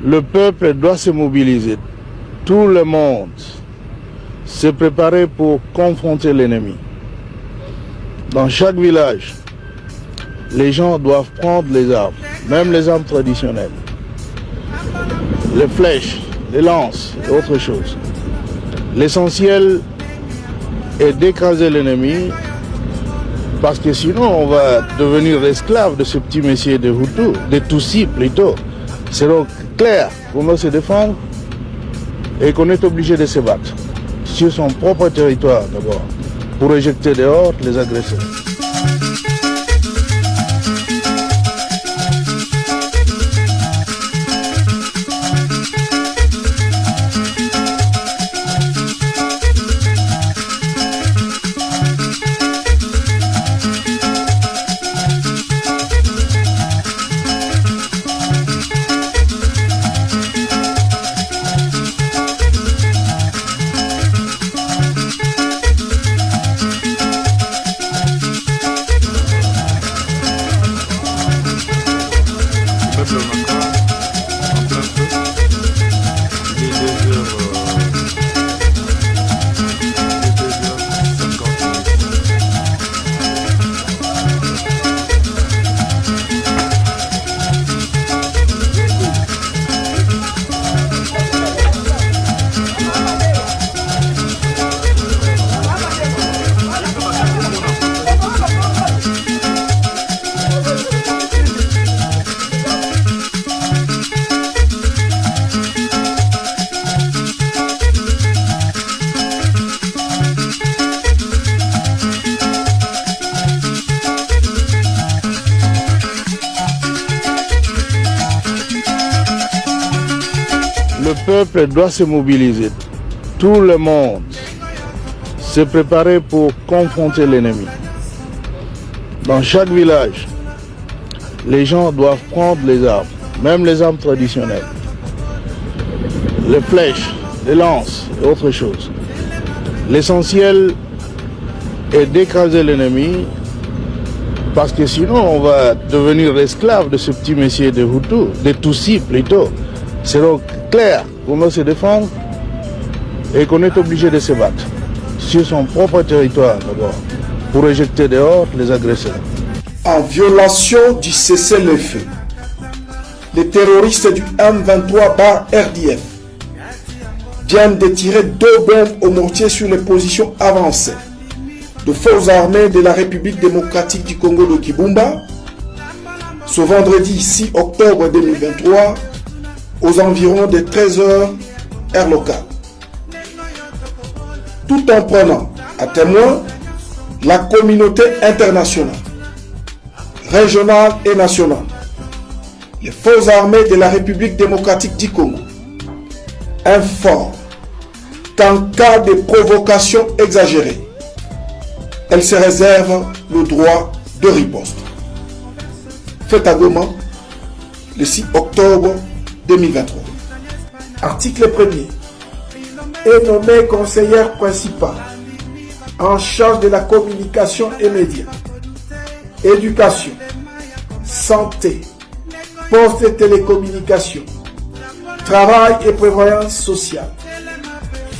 Le peuple doit se mobiliser. Tout le monde s'est préparé pour confronter l'ennemi. Dans chaque village, les gens doivent prendre les armes, même les armes traditionnelles, les flèches, les lances et autre chose. L'essentiel est d'écraser l'ennemi, parce que sinon on va devenir esclave de ce petit messier de Hutu, de Tutsi plutôt. C'est donc clair qu'on doit se défendre et qu'on est obligé de se battre sur son propre territoire d'abord, pour éjecter dehors les agresseurs. Le peuple doit se mobiliser. Tout le monde s'est préparé pour confronter l'ennemi. Dans chaque village, les gens doivent prendre les armes, même les armes traditionnelles, les flèches, les lances et autre chose. L'essentiel est d'écraser l'ennemi, parce que sinon on va devenir esclave de ce petit messier de Hutu, de Tutsi plutôt. C'est donc clair qu'on doit se défendre et qu'on est obligé de se battre sur son propre territoire d'abord, pour éjecter dehors les agresseurs. En violation du cessez-le-feu, les terroristes du M23-RDF viennent de tirer 2 bombes au mortier sur les positions avancées de forces armées de la République démocratique du Congo de Kibumba ce vendredi 6 octobre 2023 aux environs de 13h heure locale, tout en prenant à témoin la communauté internationale, régionale et nationale, les forces armées de la République démocratique du Congo informent qu'en cas de provocation exagérée, elle se réserve le droit de riposte. Fait à Goma, le 6 octobre 2023. Article 1er. Est nommée conseillère principale en charge de la communication et médias, éducation, santé, poste de télécommunication, travail et prévoyance sociale,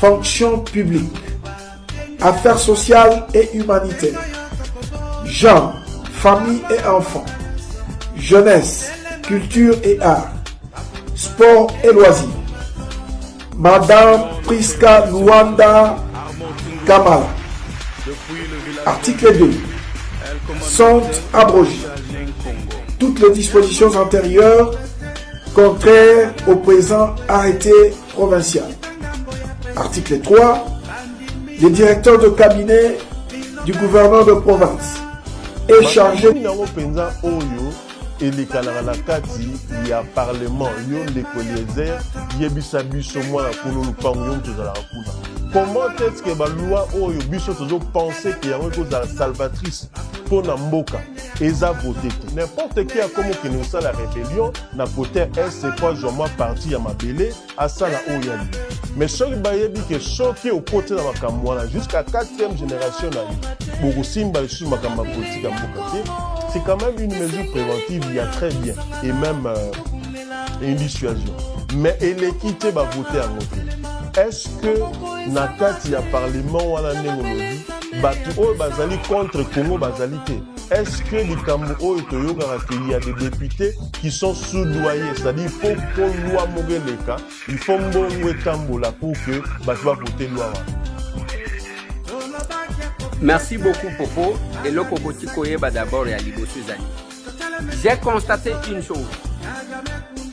fonction publique, affaires sociales et humanitaires, genre, famille et enfants, jeunesse, culture et art, sport et loisirs. Madame Priska Luanda Kamala. Article 2. Sont abrogées toutes les dispositions antérieures contraires au présent arrêté provincial. Article 3. Les directeurs de cabinet du gouverneur de province est chargé et les canards kati ya parlement yon de Coliezer yebisa biso mwana kolo lupango yon tozala kuna. Comment est-ce que ba loi oyo biso tozo penser que yango kozala salvatrice pour na mboka eza voté n'importe qui a comme que nous ça la rébellion na côté c'est pas vraiment parti ya mabele asala oyo ali. Mais soki bayebi que soki au côté na makambo wana jusqu'à 4e génération na yo beaucoup simba sur makambo politique ya mboka. C'est quand même une mesure préventive, il y a très bien. Et même une dissuasion. Mais eleki te ba voter en voter. Est-ce que na kati ya parlement wana ndenge lobi bato oyo bazali contre Congo bazali te? Est-ce que likambo oyo toyokaka qu'il y a des députés qui sont soudoyés, c'est-à-dire il faut que loi mogeleka, il faut mbongo etambola pour que bato ba voter loi wana? Merci beaucoup Popo et le Kokoti Koyeba d'abord et à Libosu Zani. J'ai constaté une chose.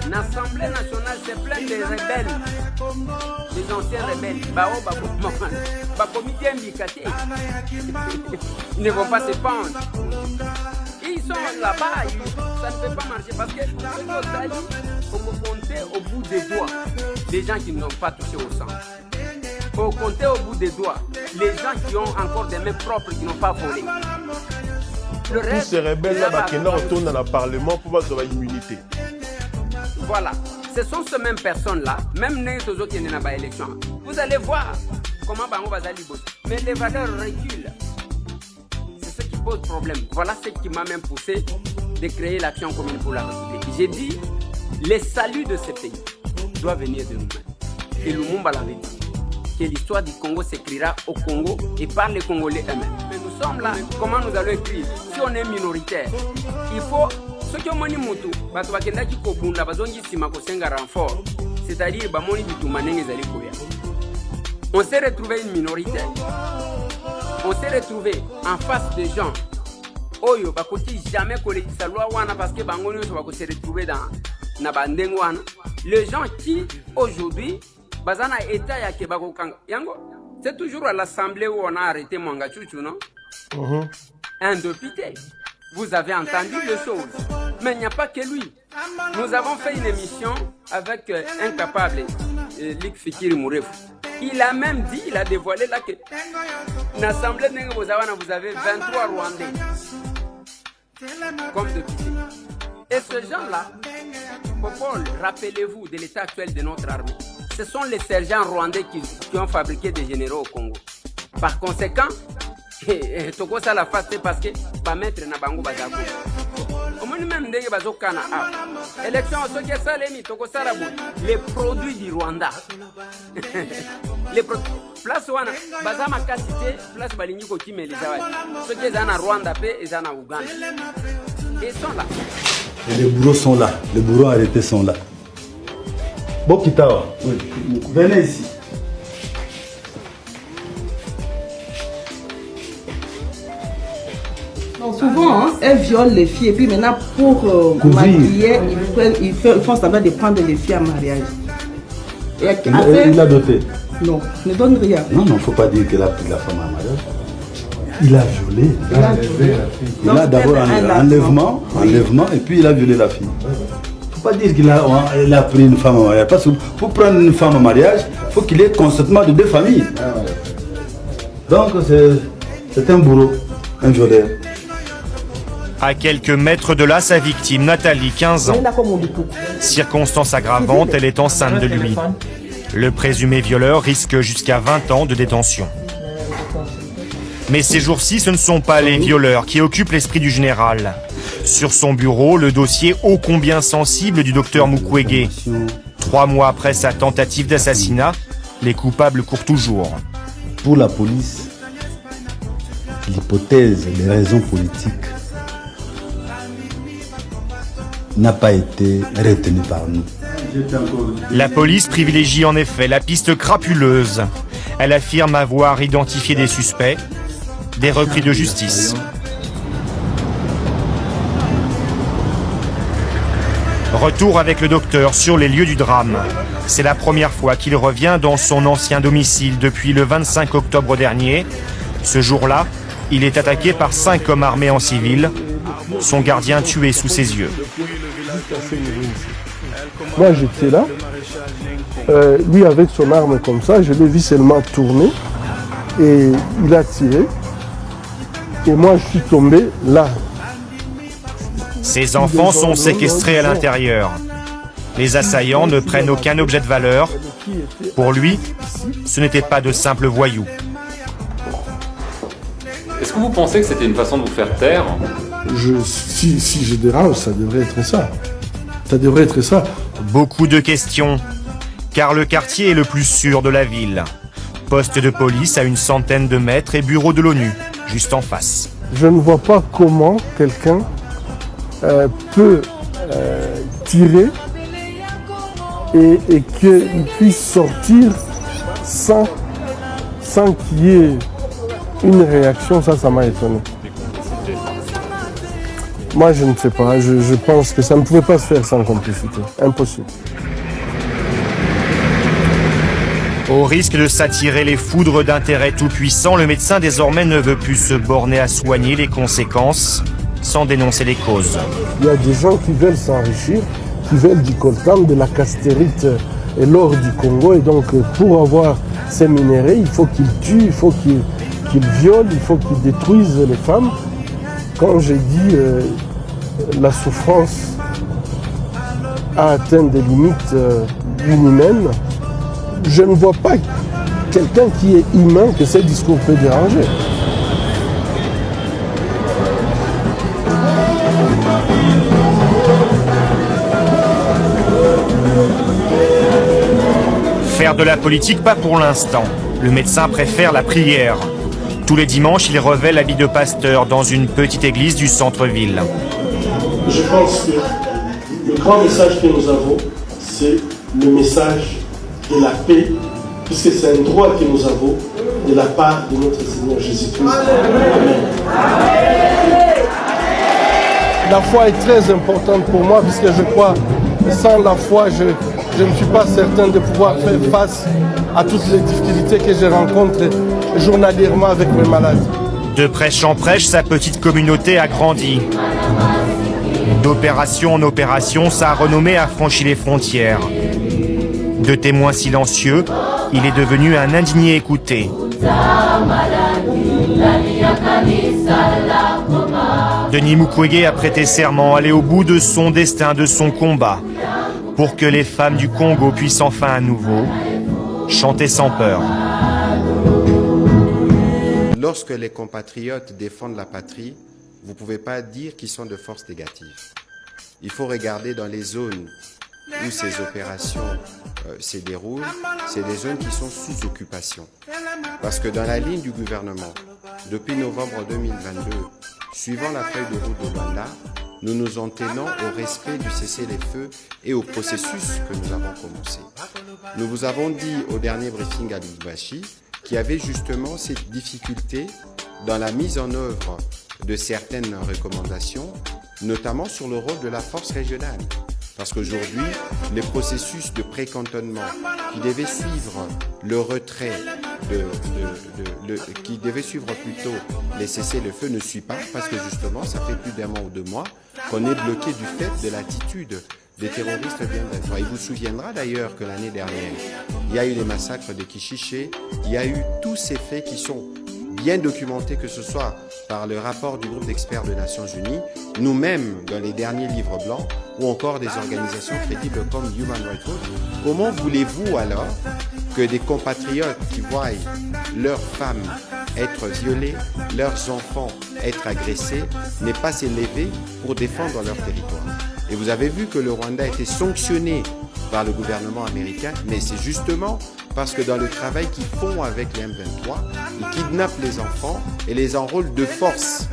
L'Assemblée nationale, c'est plein de rebelles, des anciens rebelles. Ils ne vont pas se pendre. Ils sont là-bas, ça ne peut pas marcher parce que faut compter au bout des doigts les gens qui n'ont pas touché au sang. Il faut compter au bout des doigts les gens qui ont encore des mains propres, qui n'ont pas volé. Le reste, tous ces rebelles-là, qui retournent dans le Parlement pour avoir l'immunité. Voilà. Ce sont ces mêmes personnes-là, même les autres qui n'ont pas élection. Vous allez voir comment Bango va aller. Mais les valeurs reculent. C'est ce qui pose problème. Voilà ce qui m'a même poussé de créer l'Action commune pour la République. J'ai dit, les saluts de ce pays doivent venir de nous-mêmes. Et Lumumba l'avait dit, que l'histoire du Congo s'écrira au Congo et par les Congolais eux-mêmes. Mais nous sommes là, comment nous allons écrire? Si on est minoritaire, il faut... Ce qui est moni mutu, bato bakenda ki kobunda bazongi sima kosenga renfort, c'est-à-dire bamoni bitu manenge zali koya. On s'est retrouvé une minorité. On s'est retrouvé en face de gens oyo bakoti jamais kolekisa loi wana parce que bango nyonso bako se retrouver dans na bandengo wana. Les gens qui aujourd'hui bazana état ya ke bakokanga. Yango, c'est toujours à l'Assemblée où on a arrêté Mwanga Chuchu, non? Un député. Vous avez entendu les choses. Mais il n'y a pas que lui. Nous avons fait une émission avec un capable, Lik Fikiri Mourefu. Il a même dit, il a dévoilé là que l'Assemblée vous avez 23 Rwandais comme députés. Et ce gens-là, Popol, rappelez-vous de l'état actuel de notre armée. Ce sont les sergents rwandais qui ont fabriqué des généraux au Congo. Par conséquent, toko ça la face c'est parce que ba mettre na bango bazako au moins même ndenge bazokana a élection ce qui ça les mi toko ça la les produits du Rwanda les place wana bazama kasité place balingi ko kimeli zawadi ce qui est na Rwanda pe et na Uganda ils sont là et les bourreaux sont là, les bourreaux arrêtés sont là. Bokitawa, oui. Venez ici. Souvent, hein, elles violent les filles et puis maintenant pour maquiller, ils font semblant de prendre les filles en mariage. Et il a doté? Non, ne donne rien. Non, il ne faut pas dire qu'il a pris la femme en mariage. Il a violé. Il a d'abord un enlèvement et puis il a violé la fille. Il ne faut pas dire qu'il a pris une femme en mariage. Parce que pour prendre une femme en mariage, il faut qu'il ait consentement de deux familles. Donc c'est un bourreau, un violeur. À quelques mètres de là, sa victime, Nathalie, 15 ans. Circonstance aggravante, elle est enceinte de lui. Le présumé violeur risque jusqu'à 20 ans de détention. Mais ces jours-ci, ce ne sont pas les violeurs qui occupent l'esprit du général. Sur son bureau, le dossier ô combien sensible du docteur Mukwege. 3 mois après sa tentative d'assassinat, les coupables courent toujours. Pour la police, l'hypothèse, les raisons politiques n'a pas été retenue par nous. La police privilégie en effet la piste crapuleuse. Elle affirme avoir identifié des suspects, des repris de justice. Retour avec le docteur sur les lieux du drame. C'est la première fois qu'il revient dans son ancien domicile depuis le 25 octobre dernier. Ce jour-là, il est attaqué par 5 hommes armés en civil. Son gardien tué sous ses yeux. Moi j'étais là, lui avec son arme comme ça, je l'ai vu seulement tourner et il a tiré et moi je suis tombé là. Ses enfants sont séquestrés à l'intérieur. Les assaillants ne prennent aucun objet de valeur. Pour lui, ce n'était pas de simples voyous. Est-ce que vous pensez que c'était une façon de vous faire taire ? Si je dérange, ça devrait être ça. Ça devrait être ça. Beaucoup de questions, car le quartier est le plus sûr de la ville. Poste de police à une centaine de mètres et bureau de l'ONU, juste en face. Je ne vois pas comment quelqu'un peut tirer et qu'il puisse sortir sans qu'il y ait une réaction. Ça m'a étonné. Moi, je ne sais pas. Je pense que ça ne pouvait pas se faire sans complicité. Impossible. Au risque de s'attirer les foudres d'intérêt tout-puissant, le médecin désormais ne veut plus se borner à soigner les conséquences sans dénoncer les causes. Il y a des gens qui veulent s'enrichir, qui veulent du coltan, de la castérite et l'or du Congo. Et donc, pour avoir ces minéraux, il faut qu'ils tuent, il faut qu'ils violent, il faut qu'ils détruisent les femmes. Quand j'ai dit la souffrance a atteint des limites inhumaines, je ne vois pas quelqu'un qui est humain que ce discours peut déranger. Faire de la politique, pas pour l'instant. Le médecin préfère la prière. Tous les dimanches, il revêt l'habit de pasteur dans une petite église du centre-ville. Je pense que le grand message que nous avons, c'est le message de la paix, puisque c'est un droit que nous avons de la part de notre Seigneur Jésus-Christ. Amen. La foi est très importante pour moi, puisque je crois que sans la foi, je ne suis pas certain de pouvoir faire face à toutes les difficultés que je rencontre journalièrement avec mes malades. De prêche en prêche, sa petite communauté a grandi. D'opération en opération, sa renommée a franchi les frontières. De témoin silencieux, il est devenu un indigné écouté. Denis Mukwege a prêté serment à aller au bout de son destin, de son combat, pour que les femmes du Congo puissent enfin à nouveau chanter sans peur. Lorsque les compatriotes défendent la patrie, vous ne pouvez pas dire qu'ils sont de force négative. Il faut regarder dans les zones où ces opérations se déroulent, c'est des zones qui sont sous occupation. Parce que dans la ligne du gouvernement, depuis novembre 2022, suivant la feuille de route de Luanda, nous nous en tenons au respect du cessez-le-feu et au processus que nous avons commencé. Nous vous avons dit au dernier briefing à Lubumbashi qu'il y avait justement cette difficulté dans la mise en œuvre de certaines recommandations, notamment sur le rôle de la force régionale. Parce qu'aujourd'hui, les processus de précantonnement qui devaient suivre le retrait, qui devaient suivre plutôt les cessez-le-feu ne suivent pas, parce que justement, ça fait plus d'un mois ou 2 mois qu'on est bloqué du fait de l'attitude des terroristes bien d'être. Il vous souviendra d'ailleurs que l'année dernière, il y a eu les massacres de Kishiché, il y a eu tous ces faits qui sont bien documentés, que ce soit par le rapport du groupe d'experts des Nations Unies, nous-mêmes dans les derniers livres blancs, ou encore des organisations crédibles comme Human Rights Watch. Comment voulez-vous alors que des compatriotes qui voient leurs femmes être violées, leurs enfants être agressés, n'aient pas s'élever pour défendre leur territoire? Et vous avez vu que le Rwanda a été sanctionné par le gouvernement américain, mais c'est justement parce que dans le travail qu'ils font avec les M23, ils kidnappent les enfants et les enrôlent de force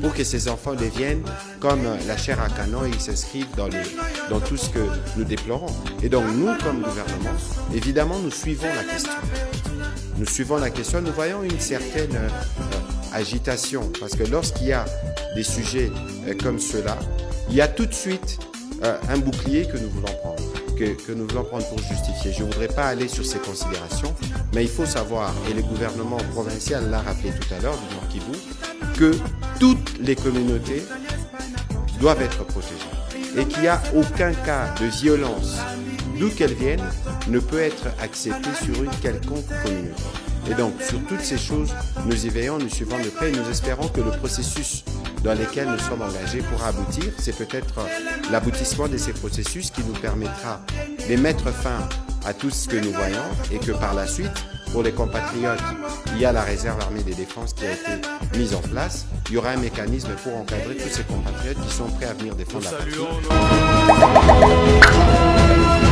pour que ces enfants deviennent comme la chair à canon et ils s'inscrivent dans tout ce que nous déplorons. Et donc nous, comme gouvernement, évidemment, nous suivons la question. Nous suivons la question, nous voyons une certaine agitation, parce que lorsqu'il y a des sujets comme ceux-là, il y a tout de suite un bouclier que nous voulons prendre. Que nous voulons prendre pour justifier. Je ne voudrais pas aller sur ces considérations, mais il faut savoir, et le gouvernement provincial l'a rappelé tout à l'heure, du Nord Kivu, que toutes les communautés doivent être protégées et qu'il n'y a aucun cas de violence, d'où qu'elle vienne, ne peut être accepté sur une quelconque communauté. Et donc, sur toutes ces choses, nous y veillons, nous suivons de près et nous espérons que le processus dans lequel nous sommes engagés pourra aboutir. C'est peut-être l'aboutissement de ces processus qui nous permettra de mettre fin à tout ce que nous voyons et que par la suite, pour les compatriotes, il y a la réserve armée de défense qui a été mise en place. Il y aura un mécanisme pour encadrer tous ces compatriotes qui sont prêts à venir défendre la patrie. Merci.